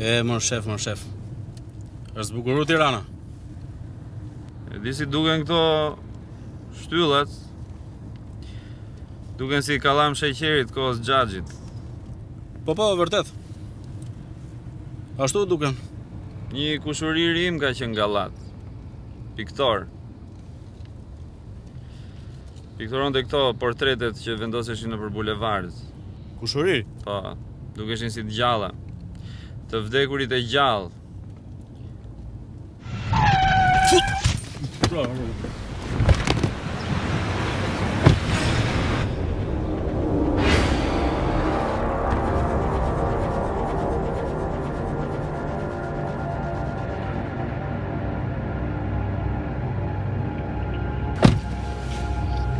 Mor shef. Është zbukuru Tirana. E di si duken këto shtyllat. Duken si kallam sheqerit kohës xhaxhit. Po, vërtet. Ashtu duken. Një kushurir im ka qenë gallat. Piktor. Piktoronte këto portretet që vendoseshin nëpër bulevard. Kushuri? Po, dukeshin si të gjalla. Të vdekurit e gjallë.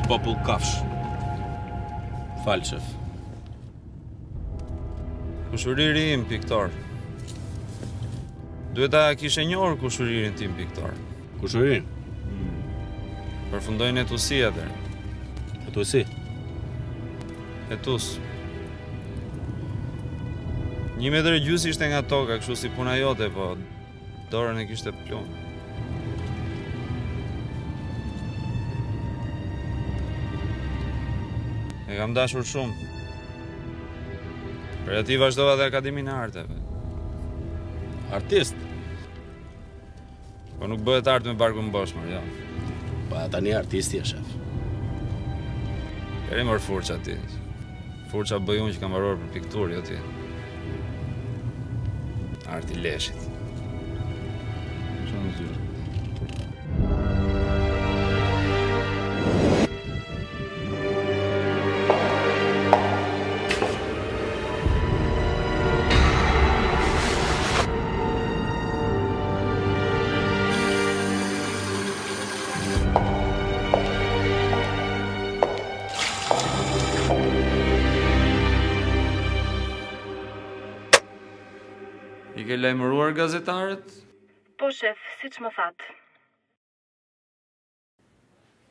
Popull kafsh. Falë, shef. Kushuriri im, piktor. Duhet ta kishe njohur kushuririn tim, piktor. Kushurin? Përfundojnë etusi atër. Etusi? Etus. 1,5 metër ishte nga toka, kështu si puna jote, po dorën e kishte plum. E kam dashur shumë. Për ati vazhdova dhe Akademinë e Arteve. Artist? Po nuk bëhet art me barkun bosh, jo. Pa tani artisti e shef. Keri mërë furqa ti. Furqa bëj unë që kam varur për piktur, jo ti. Arti leshit. Shumë zyrë. I ke lajmëruar gazetarët? Po, shef, si që më thatë.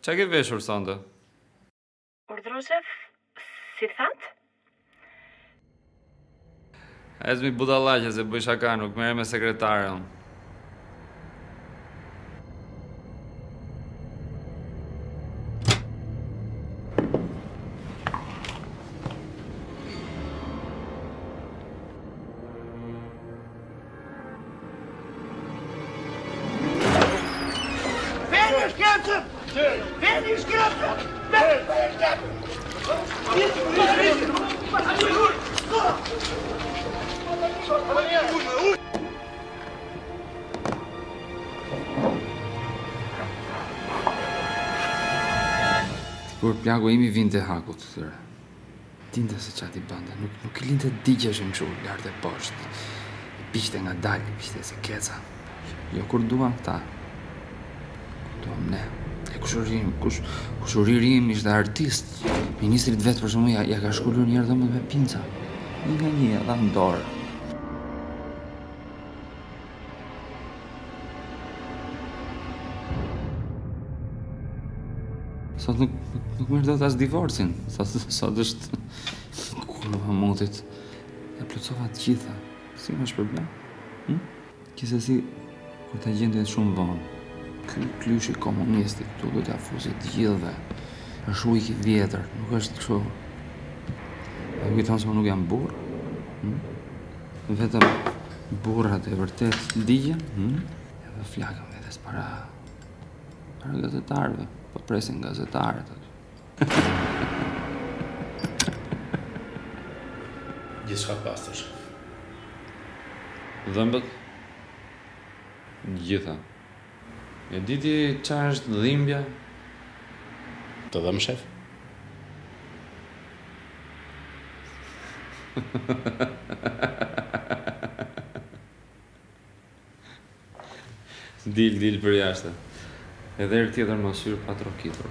Qa ke veshur sonde? Urdhro, shef, si thatë? Ezmi budallaqe se bëj shaka, nuk mere me sekretaren. Kur plagu imi vinte hakut të tëre. Dinte se qati bande, nuk i linte digjeshin këshu, lartë e poshtë. Pishte nga dalë, pishte si keca. Jo kur duan këta. Duam ne. E kushuriri im ishte artist. Ministrit vetë për shumë ja ka shkullur njerë dhe më me pinca. Një nga një, edhe në dorë. Sot nuk mërë do të asë divorcin. Sot është kurva motit. E plotësova të gjitha. Si më është problem? Kisësi, kur të gjendin shumë vonë. Ky klyshi komunistik, tu do t'ja fusit të gjithëve. Është ujk i vjetër, nuk është kështu. E kujton se më nuk jam burë. Vetëm burrat e vërtet digjen. Edhe flakëm vetes para gazetarëve. Po presin gazetarët aty. Gjithçka pastër. Dhëmbët? Gjitha. E diti qa është dhimbja? Të dhëm, shef? Dil për jashtë. Edhe herë tjetër më syrë pa trokitur.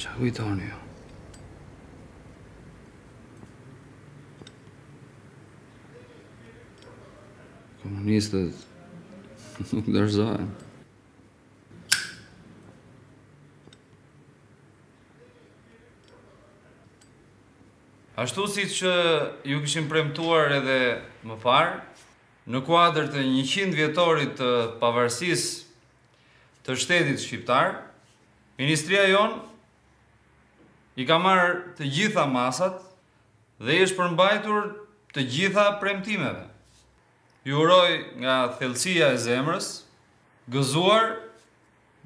Qa kujtoni ju? Komunistët nuk dorëzohen. Ashtu si që ju kishim premtuar edhe më parë, në kuadër të 100 vjetorit të pavarësisë të shtetit shqiptar, Ministria jon i ka marrë të gjitha masat dhe i është përmbajtur të gjitha premtimeve. Ju uroj nga thellësia e zemrës gëzuar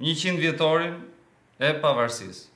100 vjetorin e pavarësisë.